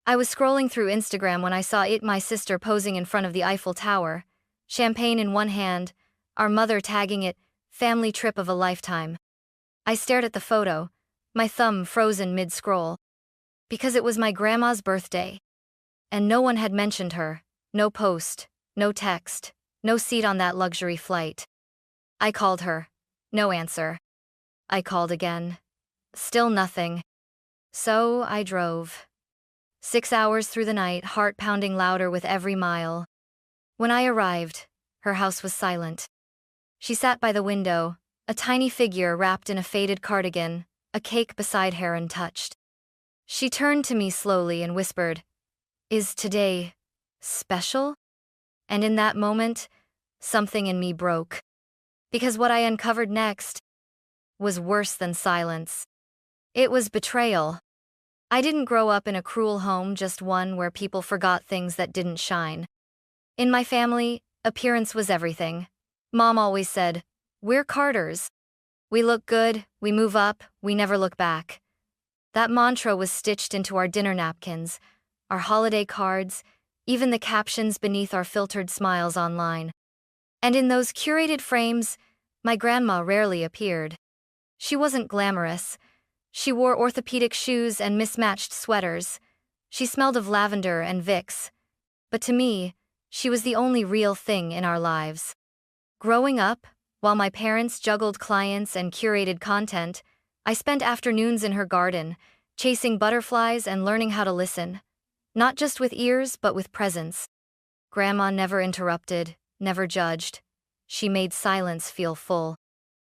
I was scrolling through Instagram when I saw my sister posing in front of the Eiffel Tower, champagne in one hand, our mother tagging it, family trip of a lifetime. I stared at the photo, my thumb frozen mid-scroll. Because it was my grandma's birthday. And no one had mentioned her, no post, no text, no seat on that luxury flight. I called her. No answer. I called again. Still nothing. So I drove. 6 hours through the night, heart pounding louder with every mile. When I arrived, her house was silent. She sat by the window, a tiny figure wrapped in a faded cardigan, a cake beside her untouched. She turned to me slowly and whispered, "Is today special?" And in that moment, something in me broke. Because what I uncovered next was worse than silence. It was betrayal. I didn't grow up in a cruel home, just one where people forgot things that didn't shine. In my family, appearance was everything. Mom always said, "We're Carters. We look good, we move up, we never look back." That mantra was stitched into our dinner napkins, our holiday cards, even the captions beneath our filtered smiles online. And in those curated frames, my grandma rarely appeared. She wasn't glamorous. She wore orthopedic shoes and mismatched sweaters. She smelled of lavender and Vicks. But to me, she was the only real thing in our lives. Growing up, while my parents juggled clients and curated content, I spent afternoons in her garden, chasing butterflies and learning how to listen. Not just with ears, but with presence. Grandma never interrupted, never judged. She made silence feel full.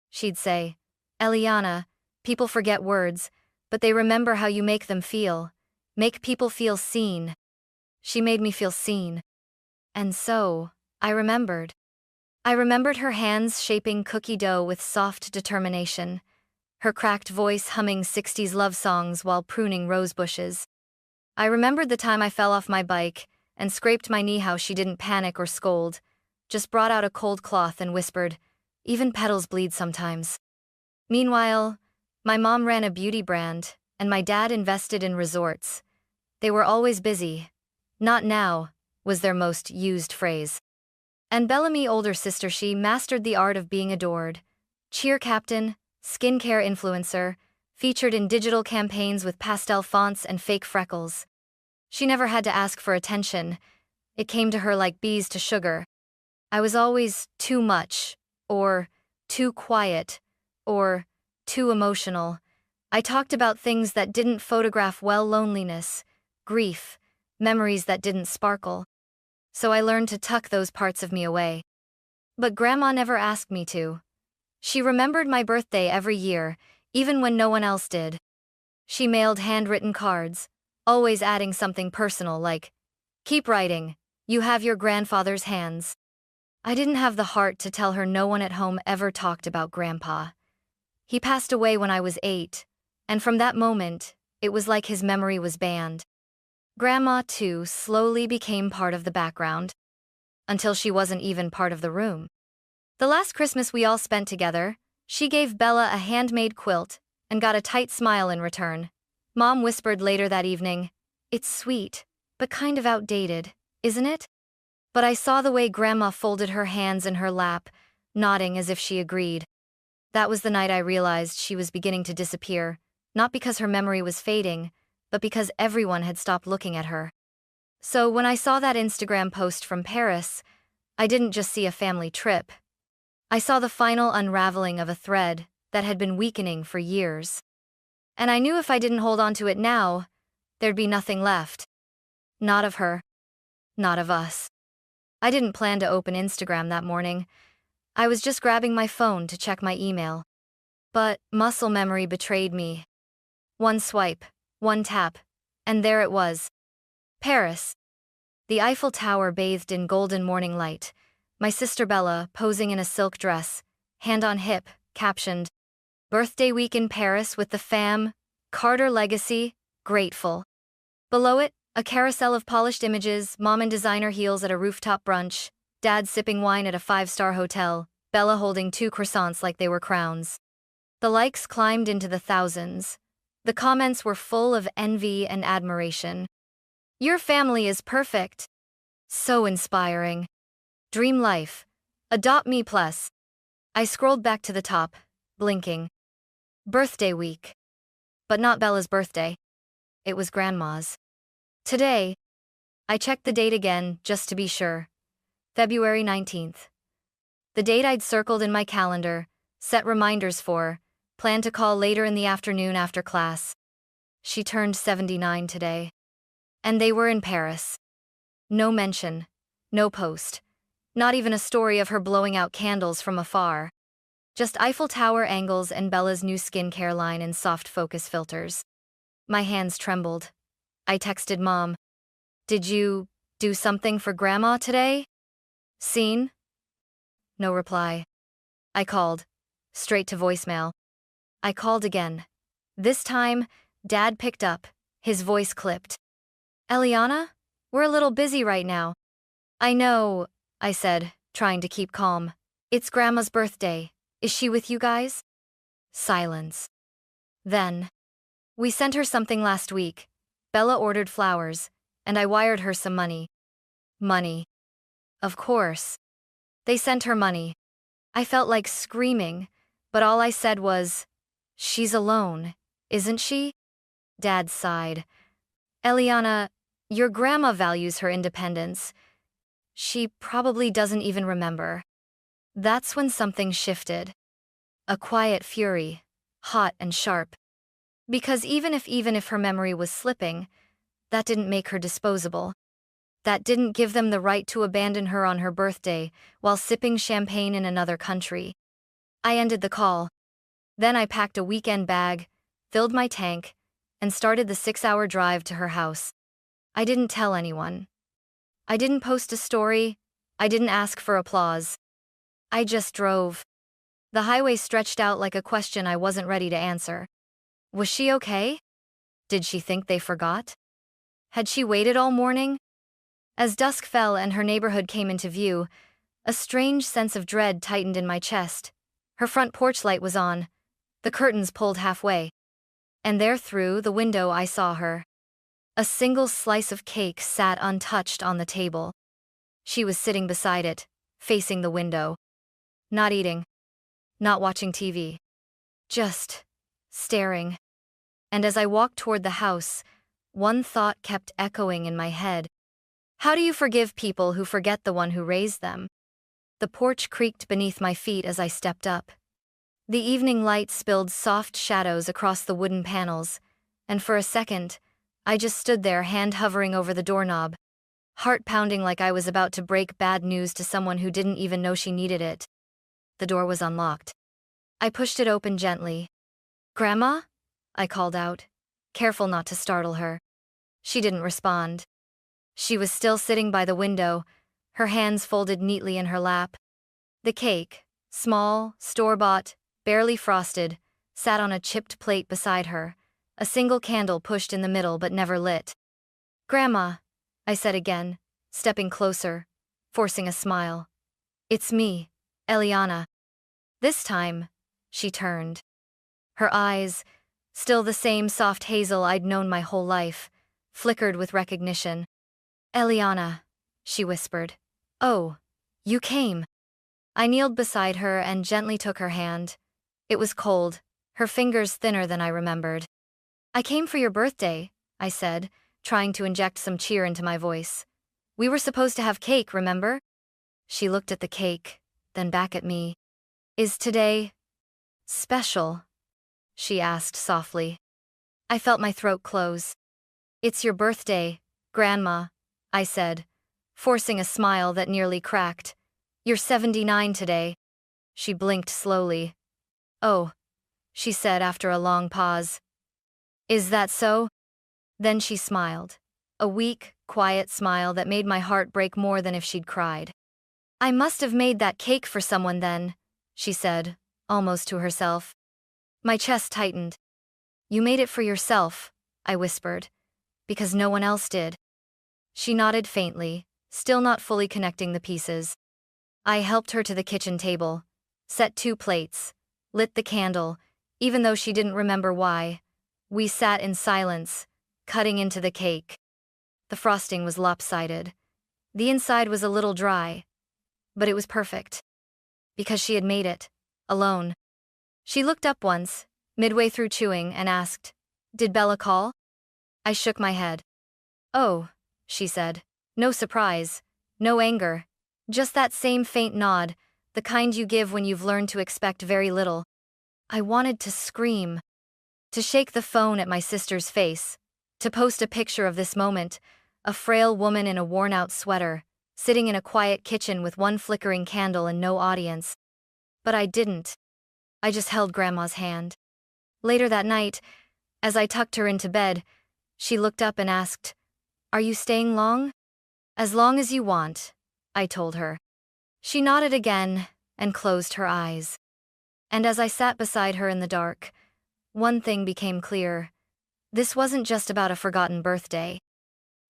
She'd say, "Eliana, people forget words, but they remember how you make them feel. Make people feel seen." She made me feel seen. And so, I remembered. I remembered her hands shaping cookie dough with soft determination, her cracked voice humming 60s love songs while pruning rose bushes. I remembered the time I fell off my bike and scraped my knee, how she didn't panic or scold, just brought out a cold cloth and whispered, "Even petals bleed sometimes." Meanwhile, my mom ran a beauty brand, and my dad invested in resorts. They were always busy. "Not now," was their most used phrase. And Bellamy, older sister, she mastered the art of being adored. Cheer captain, skincare influencer, featured in digital campaigns with pastel fonts and fake freckles. She never had to ask for attention. It came to her like bees to sugar. I was always too much, or too quiet, or too emotional. I talked about things that didn't photograph well: loneliness, grief, memories that didn't sparkle. So I learned to tuck those parts of me away. But Grandma never asked me to. She remembered my birthday every year, even when no one else did. She mailed handwritten cards, always adding something personal like, "Keep writing, you have your grandfather's hands." I didn't have the heart to tell her no one at home ever talked about Grandpa. He passed away when I was 8, and from that moment, it was like his memory was banned. Grandma, too, slowly became part of the background, until she wasn't even part of the room. The last Christmas we all spent together, she gave Bella a handmade quilt and got a tight smile in return. Mom whispered later that evening, "It's sweet, but kind of outdated, isn't it?" But I saw the way Grandma folded her hands in her lap, nodding as if she agreed. That was the night I realized she was beginning to disappear, not because her memory was fading, but because everyone had stopped looking at her. So when I saw that Instagram post from Paris, I didn't just see a family trip. I saw the final unraveling of a thread that had been weakening for years. And I knew if I didn't hold on to it now, there'd be nothing left. Not of her. Not of us. I didn't plan to open Instagram that morning. I was just grabbing my phone to check my email. But muscle memory betrayed me. One swipe, one tap, and there it was. Paris. The Eiffel Tower bathed in golden morning light. My sister Bella posing in a silk dress, hand on hip, captioned, "Birthday week in Paris with the fam, Carter legacy, grateful." Below it, a carousel of polished images: mom in designer heels at a rooftop brunch, dad sipping wine at a 5-star hotel, Bella holding 2 croissants like they were crowns. The likes climbed into the thousands. The comments were full of envy and admiration. Your family is perfect. So inspiring. Dream life. Adopt me plus. I scrolled back to the top, blinking. Birthday week. But not Bella's birthday. It was Grandma's. Today, I checked the date again just to be sure. February 19th. The date I'd circled in my calendar, set reminders for, planned to call later in the afternoon after class. She turned 79 today. And they were in Paris. No mention, no post, not even a story of her blowing out candles from afar. Just Eiffel Tower angles and Bella's new skincare line in soft focus filters. My hands trembled. I texted Mom. Did you do something for Grandma today? Seen? No reply. I called. Straight to voicemail. I called again. This time, Dad picked up, his voice clipped. Eliana? We're a little busy right now. I know, I said, trying to keep calm. It's Grandma's birthday. Is she with you guys? Silence. Then. We sent her something last week. Bella ordered flowers, and I wired her some money. Money. Of course. They sent her money. I felt like screaming, but all I said was, she's alone, isn't she? Dad sighed. Eliana, your grandma values her independence. She probably doesn't even remember. That's when something shifted. A quiet fury, hot and sharp. Because even if her memory was slipping, that didn't make her disposable. That didn't give them the right to abandon her on her birthday while sipping champagne in another country. I ended the call. Then I packed a weekend bag, filled my tank, and started the 6-hour drive to her house. I didn't tell anyone. I didn't post a story. I didn't ask for applause. I just drove. The highway stretched out like a question I wasn't ready to answer. Was she okay? Did she think they forgot? Had she waited all morning? As dusk fell and her neighborhood came into view, a strange sense of dread tightened in my chest. Her front porch light was on, the curtains pulled halfway. And there through the window I saw her. A single slice of cake sat untouched on the table. She was sitting beside it, facing the window. Not eating. Not watching TV. Just staring. And as I walked toward the house, one thought kept echoing in my head. How do you forgive people who forget the one who raised them? The porch creaked beneath my feet as I stepped up. The evening light spilled soft shadows across the wooden panels, and for a second, I just stood there, hand hovering over the doorknob, heart pounding like I was about to break bad news to someone who didn't even know she needed it. The door was unlocked. I pushed it open gently. Grandma? I called out, careful not to startle her. She didn't respond. She was still sitting by the window, her hands folded neatly in her lap. The cake, small, store-bought, barely frosted, sat on a chipped plate beside her, a single candle pushed in the middle but never lit. Grandma, I said again, stepping closer, forcing a smile. It's me, Eliana. This time, she turned. Her eyes, still the same soft hazel I'd known my whole life, flickered with recognition. Eliana, she whispered. Oh, you came. I kneeled beside her and gently took her hand. It was cold, her fingers thinner than I remembered. I came for your birthday, I said, trying to inject some cheer into my voice. We were supposed to have cake, remember? She looked at the cake, then back at me. Is today special? She asked softly. I felt my throat close. It's your birthday, Grandma, I said, forcing a smile that nearly cracked. You're 79 today. She blinked slowly. Oh, she said after a long pause. Is that so? Then she smiled. A weak, quiet smile that made my heart break more than if she'd cried. I must have made that cake for someone then, she said, almost to herself. My chest tightened. You made it for yourself, I whispered, because no one else did. She nodded faintly, still not fully connecting the pieces. I helped her to the kitchen table, set 2 plates, lit the candle, even though she didn't remember why. We sat in silence, cutting into the cake. The frosting was lopsided. The inside was a little dry, but it was perfect. Because she had made it, alone. She looked up once, midway through chewing, and asked, "Did Bella call?" I shook my head. "Oh," she said. No surprise, no anger. Just that same faint nod, the kind you give when you've learned to expect very little. I wanted to scream. To shake the phone at my sister's face. To post a picture of this moment, a frail woman in a worn-out sweater, sitting in a quiet kitchen with one flickering candle and no audience. But I didn't. I just held Grandma's hand. Later that night, as I tucked her into bed, she looked up and asked, "Are you staying long?" "As long as you want," I told her. She nodded again and closed her eyes. And as I sat beside her in the dark, one thing became clear. This wasn't just about a forgotten birthday.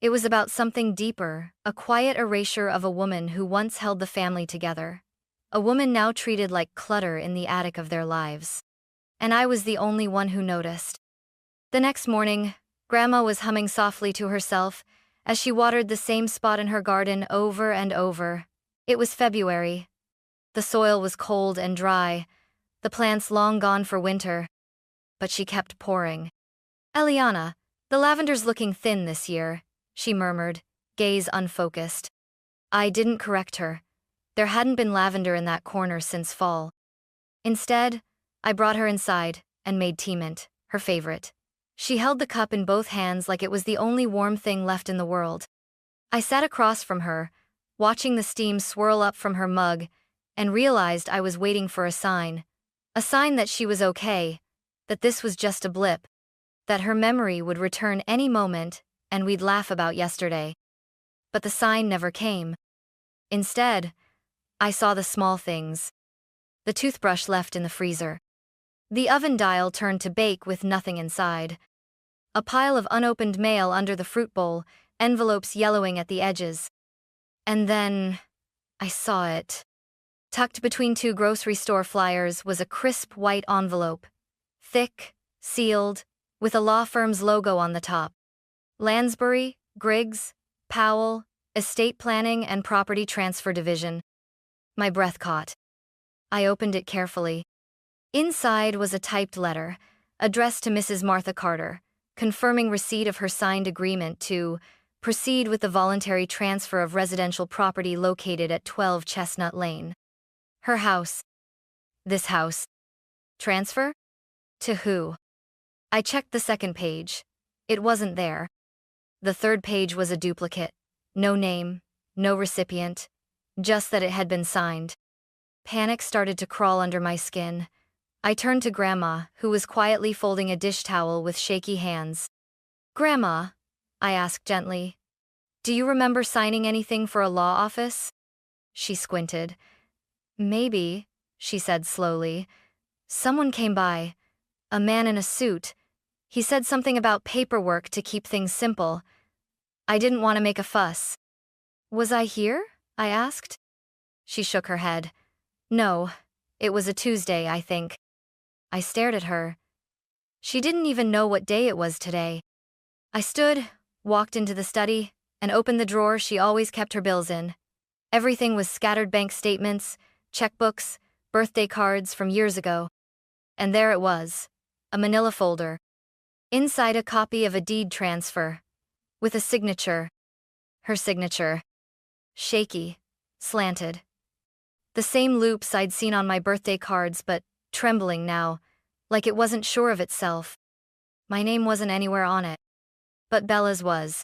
It was about something deeper, a quiet erasure of a woman who once held the family together. A woman now treated like clutter in the attic of their lives. And I was the only one who noticed. The next morning, Grandma was humming softly to herself as she watered the same spot in her garden over and over. It was February. The soil was cold and dry, the plants long gone for winter. But she kept pouring. "Eliana, the lavender's looking thin this year," she murmured, gaze unfocused. I didn't correct her. There hadn't been lavender in that corner since fall. Instead, I brought her inside and made tea mint, her favorite. She held the cup in both hands like it was the only warm thing left in the world. I sat across from her, watching the steam swirl up from her mug, and realized I was waiting for a sign that she was okay, that this was just a blip, that her memory would return any moment and we'd laugh about yesterday. But the sign never came. Instead, I saw the small things. The toothbrush left in the freezer. The oven dial turned to bake with nothing inside. A pile of unopened mail under the fruit bowl, envelopes yellowing at the edges. And then, I saw it. Tucked between two grocery store flyers was a crisp white envelope. Thick, sealed, with a law firm's logo on the top. Lansbury, Griggs, Powell, Estate Planning and Property Transfer Division. My breath caught. I opened it carefully. Inside was a typed letter, addressed to Mrs. Martha Carter, confirming receipt of her signed agreement to proceed with the voluntary transfer of residential property located at 12 Chestnut Lane. Her house. This house. Transfer? To who? I checked the second page. It wasn't there. The third page was a duplicate. No name, no recipient, just that it had been signed. Panic started to crawl under my skin. I turned to Grandma, who was quietly folding a dish towel with shaky hands. "Grandma," I asked gently, "do you remember signing anything for a law office?" She squinted. "Maybe," she said slowly. "Someone came by. A man in a suit. He said something about paperwork to keep things simple. I didn't want to make a fuss." "Was I here?" I asked. She shook her head. "No, it was a Tuesday, I think." I stared at her. She didn't even know what day it was today. I stood, walked into the study, and opened the drawer she always kept her bills in. Everything was scattered bank statements, checkbooks, birthday cards from years ago. And there it was, a manila folder. Inside a copy of a deed transfer. With a signature. Her signature. Shaky, slanted. The same loops I'd seen on my birthday cards, but trembling now, like it wasn't sure of itself. My name wasn't anywhere on it. But Bella's was.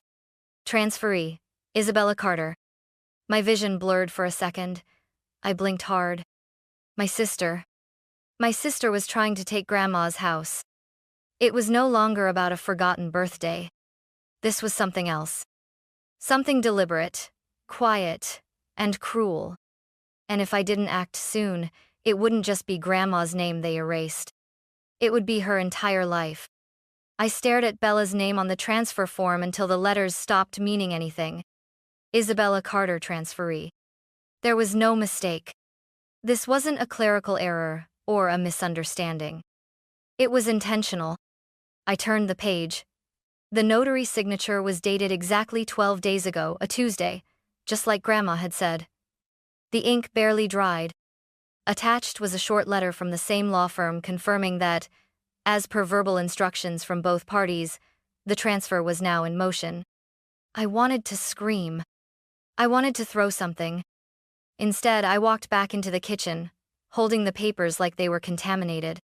Transferee, Isabella Carter. My vision blurred for a second. I blinked hard. My sister. My sister was trying to take Grandma's house. It was no longer about a forgotten birthday. This was something else. Something deliberate, quiet, and cruel. And if I didn't act soon, it wouldn't just be Grandma's name they erased. It would be her entire life. I stared at Bella's name on the transfer form until the letters stopped meaning anything. Isabella Carter, transferee. There was no mistake. This wasn't a clerical error or a misunderstanding. It was intentional. I turned the page. The notary signature was dated exactly 12 days ago, a Tuesday, just like Grandma had said. The ink barely dried. Attached was a short letter from the same law firm confirming that, as per verbal instructions from both parties, the transfer was now in motion. I wanted to scream. I wanted to throw something. Instead, I walked back into the kitchen, holding the papers like they were contaminated.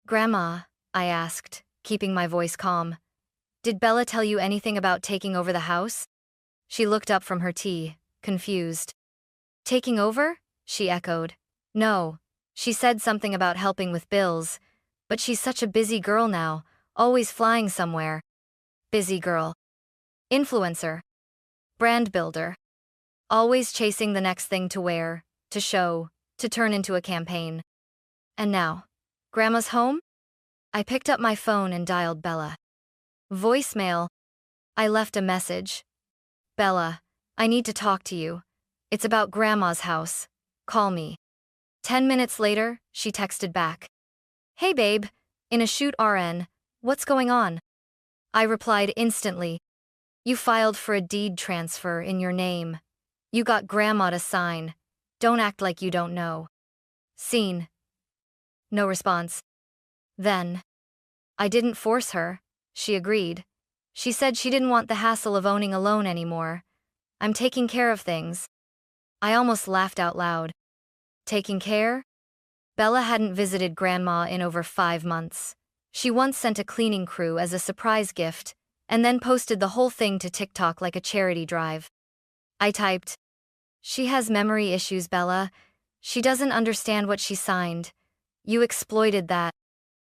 "Grandma," I asked, keeping my voice calm, "did Bella tell you anything about taking over the house?" She looked up from her tea, confused. "Taking over?" she echoed. "No. She said something about helping with bills, but she's such a busy girl now, always flying somewhere." Busy girl. Influencer. Brand builder. Always chasing the next thing to wear, to show, to turn into a campaign. And now, Grandma's home? I picked up my phone and dialed Bella. Voicemail. I left a message. "Bella, I need to talk to you. It's about Grandma's house. Call me." 10 minutes later, she texted back. "Hey babe, in a shoot RN, what's going on?" I replied instantly. "You filed for a deed transfer in your name. You got Grandma to sign. Don't act like you don't know." Scene. No response. Then. I didn't force her. She agreed. She said she didn't want the hassle of owning alone anymore. "I'm taking care of things." I almost laughed out loud. Taking care? Bella hadn't visited Grandma in over 5 months. She once sent a cleaning crew as a surprise gift, and then posted the whole thing to TikTok like a charity drive. I typed, "She has memory issues, Bella. She doesn't understand what she signed. You exploited that."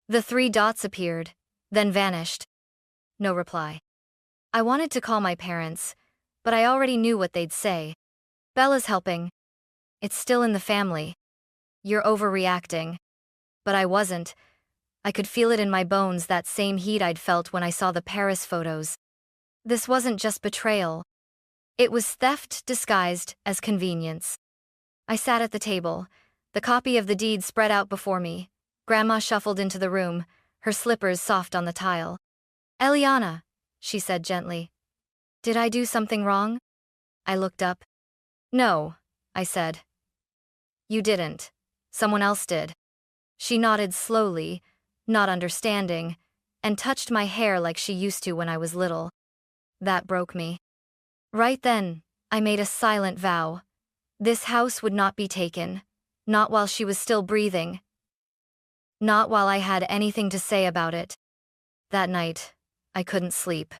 The 3 dots appeared, then vanished. No reply. I wanted to call my parents, but I already knew what they'd say. "Bella's helping. It's still in the family. You're overreacting." But I wasn't. I could feel it in my bones, that same heat I'd felt when I saw the Paris photos. This wasn't just betrayal. It was theft disguised as convenience. I sat at the table, the copy of the deed spread out before me. Grandma shuffled into the room, her slippers soft on the tile. "Eliana," she said gently. "Did I do something wrong?" I looked up. "No," I said. "You didn't. Someone else did." She nodded slowly, not understanding, and touched my hair like she used to when I was little. That broke me. Right then, I made a silent vow. This house would not be taken. Not while she was still breathing. Not while I had anything to say about it. That night, I couldn't sleep.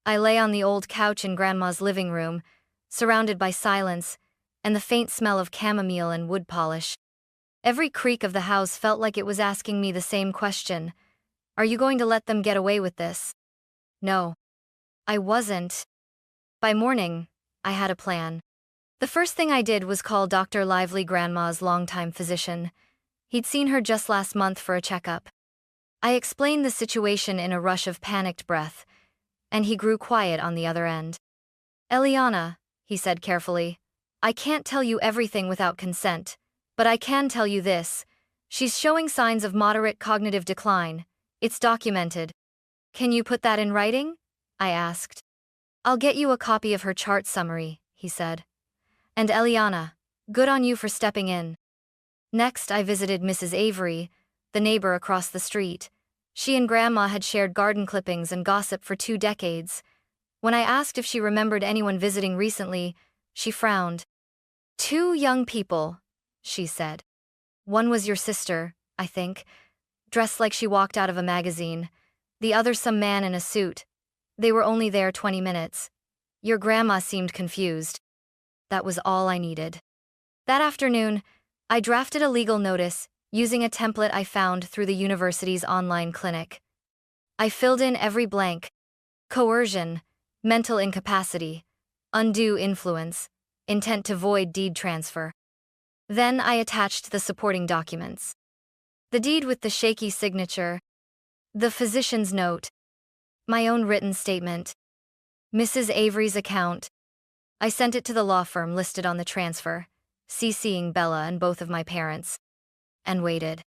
I lay on the old couch in Grandma's living room, surrounded by silence and the faint smell of chamomile and wood polish. Every creak of the house felt like it was asking me the same question. Are you going to let them get away with this? No. I wasn't. By morning, I had a plan. The first thing I did was call Dr. Lively, Grandma's longtime physician. He'd seen her just last month for a checkup. I explained the situation in a rush of panicked breath, and he grew quiet on the other end. "Eliana," he said carefully, "I can't tell you everything without consent, but I can tell you this. She's showing signs of moderate cognitive decline. It's documented." "Can you put that in writing?" I asked. "I'll get you a copy of her chart summary," he said. "And Eliana, good on you for stepping in." Next, I visited Mrs. Avery, the neighbor across the street. She and Grandma had shared garden clippings and gossip for 2 decades. When I asked if she remembered anyone visiting recently, she frowned. "2 young people," she said. "One was your sister, I think, dressed like she walked out of a magazine. The other some man in a suit. They were only there 20 minutes. Your grandma seemed confused." That was all I needed. That afternoon, I drafted a legal notice using a template I found through the university's online clinic. I filled in every blank: coercion, mental incapacity, undue influence, intent to void deed transfer. Then I attached the supporting documents. The deed with the shaky signature, the physician's note, my own written statement, Mrs. Avery's account. I sent it to the law firm listed on the transfer, CCing Bella and both of my parents, and waited.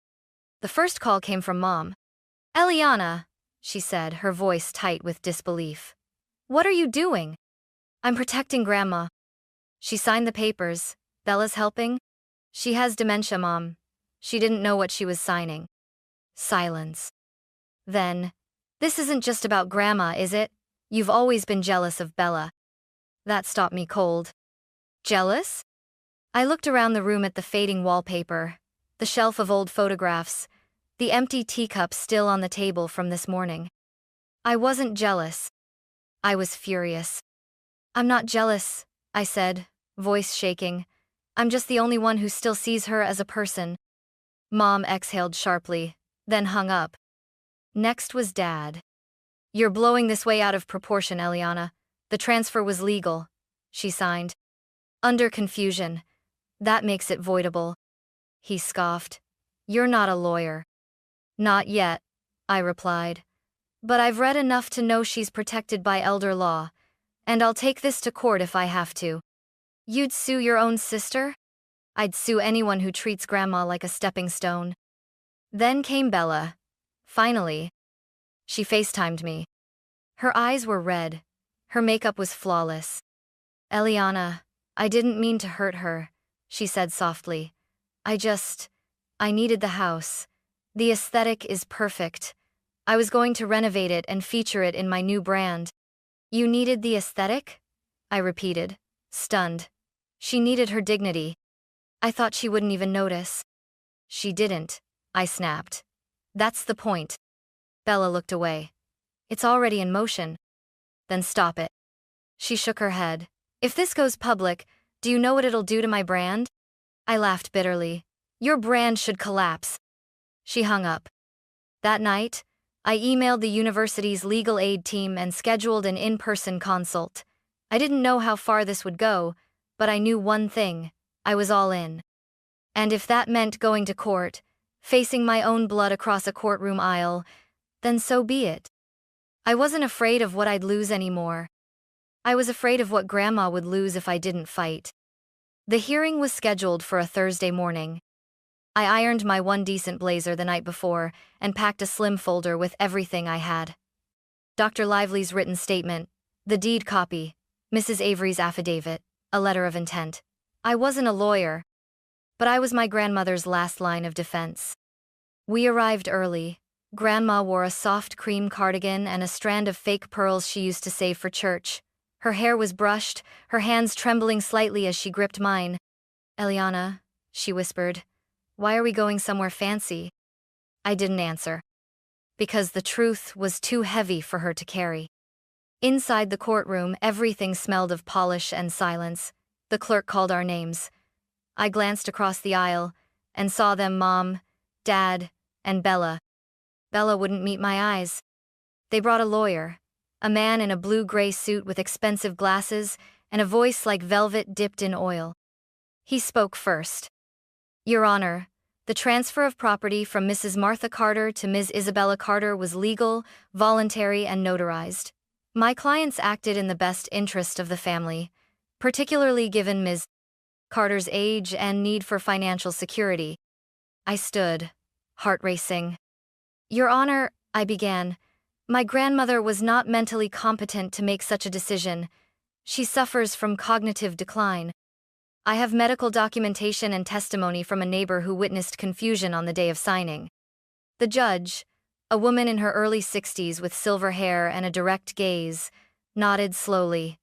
The first call came from Mom. "Eliana," she said, her voice tight with disbelief. What are you doing? I'm protecting Grandma. She signed the papers. Bella's helping? She has dementia, Mom. She didn't know what she was signing. Silence. Then, this isn't just about Grandma, is it? You've always been jealous of Bella. That stopped me cold. Jealous? I looked around the room at the fading wallpaper, the shelf of old photographs, the empty teacup still on the table from this morning. I wasn't jealous. I was furious. I'm not jealous, I said, voice shaking. I'm just the only one who still sees her as a person. Mom exhaled sharply, then hung up. Next was Dad. You're blowing this way out of proportion, Eliana. The transfer was legal, she signed. Under confusion. That makes it voidable. He scoffed. You're not a lawyer. Not yet, I replied. But I've read enough to know she's protected by elder law, and I'll take this to court if I have to. You'd sue your own sister? I'd sue anyone who treats Grandma like a stepping stone. Then came Bella. Finally. She FaceTimed me. Her eyes were red. Her makeup was flawless. Eliana, I didn't mean to hurt her, she said softly. I needed the house. The aesthetic is perfect. I was going to renovate it and feature it in my new brand. You needed the aesthetic? I repeated, stunned. She needed her dignity. I thought she wouldn't even notice. She didn't, I snapped. That's the point. Bella looked away. It's already in motion. Then stop it. She shook her head. If this goes public, do you know what it'll do to my brand? I laughed bitterly. Your brand should collapse. She hung up. That night, I emailed the university's legal aid team and scheduled an in-person consult. I didn't know how far this would go, but I knew one thing. I was all in. And if that meant going to court, facing my own blood across a courtroom aisle, then so be it. I wasn't afraid of what I'd lose anymore. I was afraid of what Grandma would lose if I didn't fight. The hearing was scheduled for a Thursday morning. I ironed my one decent blazer the night before and packed a slim folder with everything I had. Dr. Lively's written statement, the deed copy, Mrs. Avery's affidavit, a letter of intent. I wasn't a lawyer, but I was my grandmother's last line of defense. We arrived early. Grandma wore a soft cream cardigan and a strand of fake pearls she used to save for church. Her hair was brushed, her hands trembling slightly as she gripped mine. Eliana, she whispered, why are we going somewhere fancy? I didn't answer. Because the truth was too heavy for her to carry. Inside the courtroom, everything smelled of polish and silence. The clerk called our names. I glanced across the aisle and saw them Mom, Dad, and Bella. Bella wouldn't meet my eyes. They brought a lawyer, a man in a blue-gray suit with expensive glasses and a voice like velvet dipped in oil. He spoke first. Your Honor, the transfer of property from Mrs. Martha Carter to Ms. Isabella Carter was legal, voluntary, and notarized. My clients acted in the best interest of the family, particularly given Ms. Carter's age and need for financial security. I stood, heart racing. Your Honor, I began, my grandmother was not mentally competent to make such a decision. She suffers from cognitive decline. I have medical documentation and testimony from a neighbor who witnessed confusion on the day of signing. The judge, a woman in her early 60s with silver hair and a direct gaze, nodded slowly.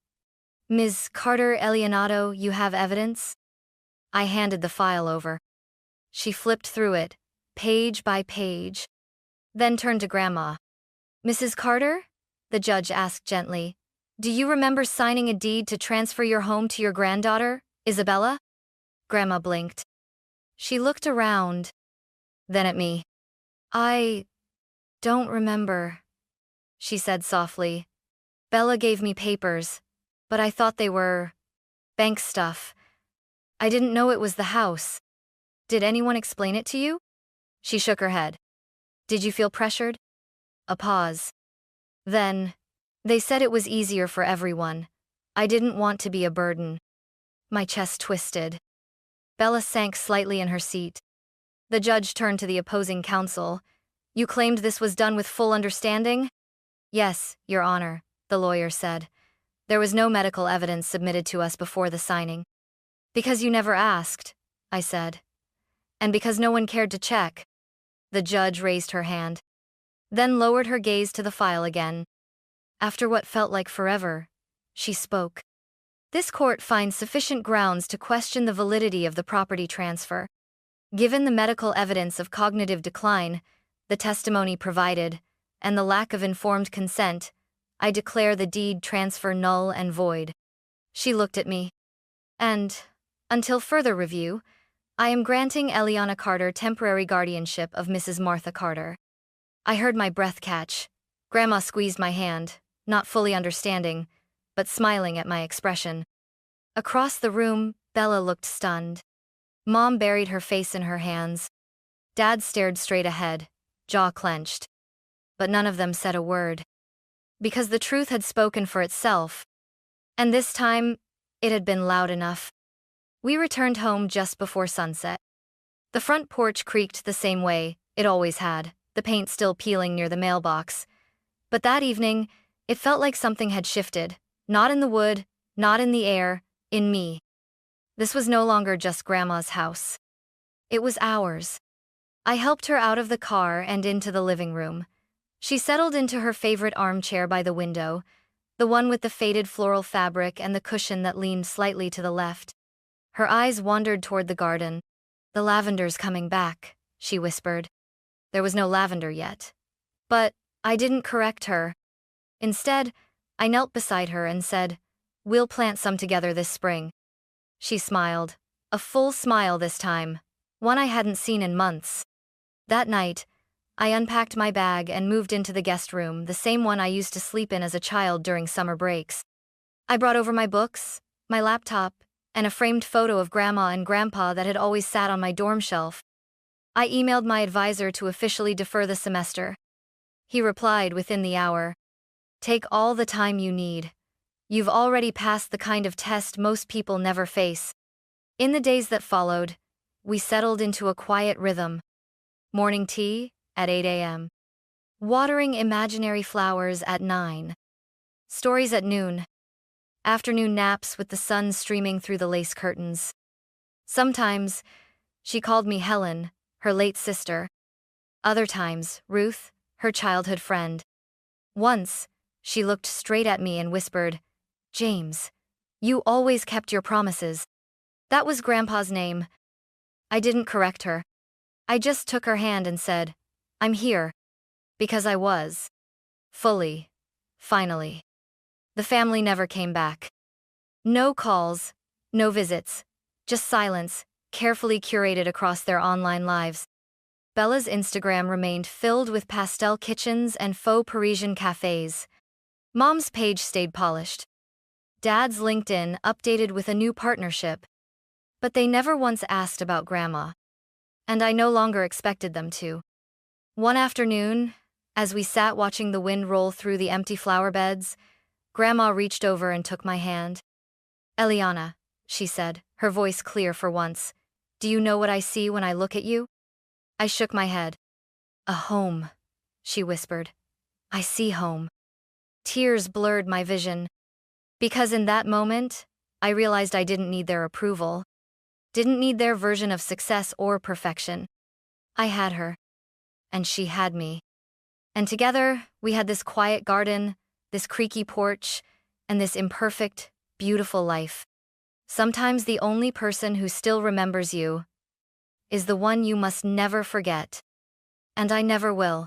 Ms. Carter Elianato, you have evidence? I handed the file over. She flipped through it, page by page, then turned to Grandma. Mrs. Carter? The judge asked gently. Do you remember signing a deed to transfer your home to your granddaughter, Isabella? Grandma blinked. She looked around, then at me. I don't remember, she said softly. Bella gave me papers, but I thought they were bank stuff. I didn't know it was the house. Did anyone explain it to you? She shook her head. Did you feel pressured? A pause. Then, they said it was easier for everyone. I didn't want to be a burden. My chest twisted. Bella sank slightly in her seat. The judge turned to the opposing counsel. You claimed this was done with full understanding? Yes, Your Honor, the lawyer said. There was no medical evidence submitted to us before the signing. Because you never asked, I said. And because no one cared to check. The judge raised her hand, then lowered her gaze to the file again. After what felt like forever, she spoke. This court finds sufficient grounds to question the validity of the property transfer. Given the medical evidence of cognitive decline, the testimony provided, and the lack of informed consent, I declare the deed transfer null and void. She looked at me. And, until further review, I am granting Eliana Carter temporary guardianship of Mrs. Martha Carter. I heard my breath catch. Grandma squeezed my hand, not fully understanding, but smiling at my expression. Across the room, Bella looked stunned. Mom buried her face in her hands. Dad stared straight ahead, jaw clenched. But none of them said a word. Because the truth had spoken for itself. And this time, it had been loud enough. We returned home just before sunset. The front porch creaked the same way it always had, the paint still peeling near the mailbox. But that evening, it felt like something had shifted, not in the wood, not in the air, in me. This was no longer just Grandma's house. It was ours. I helped her out of the car and into the living room. She settled into her favorite armchair by the window, the one with the faded floral fabric and the cushion that leaned slightly to the left. Her eyes wandered toward the garden. The lavender's coming back, she whispered. There was no lavender yet. But I didn't correct her. Instead, I knelt beside her and said, "We'll plant some together this spring." She smiled, a full smile this time, one I hadn't seen in months. That night, I unpacked my bag and moved into the guest room, the same one I used to sleep in as a child during summer breaks. I brought over my books, my laptop, and a framed photo of Grandma and Grandpa that had always sat on my dorm shelf. I emailed my advisor to officially defer the semester. He replied within the hour. Take all the time you need. You've already passed the kind of test most people never face. In the days that followed, we settled into a quiet rhythm. Morning tea at 8 a.m. Watering imaginary flowers at 9. Stories at noon. Afternoon naps with the sun streaming through the lace curtains. Sometimes, she called me Helen, her late sister. Other times, Ruth, her childhood friend. Once, she looked straight at me and whispered, "James, you always kept your promises." That was Grandpa's name. I didn't correct her. I just took her hand and said, "I'm here." Because I was. Fully. Finally. The family never came back. No calls, no visits, just silence, carefully curated across their online lives. Bella's Instagram remained filled with pastel kitchens and faux Parisian cafes. Mom's page stayed polished. Dad's LinkedIn updated with a new partnership. But they never once asked about Grandma. And I no longer expected them to. One afternoon, as we sat watching the wind roll through the empty flower beds, Grandma reached over and took my hand. "Eliana," she said, her voice clear for once, "do you know what I see when I look at you?" I shook my head. "A home," she whispered. "I see home." Tears blurred my vision. Because in that moment, I realized I didn't need their approval. Didn't need their version of success or perfection. I had her. And she had me. And together, we had this quiet garden, this creaky porch, and this imperfect, beautiful life. Sometimes the only person who still remembers you is the one you must never forget. And I never will.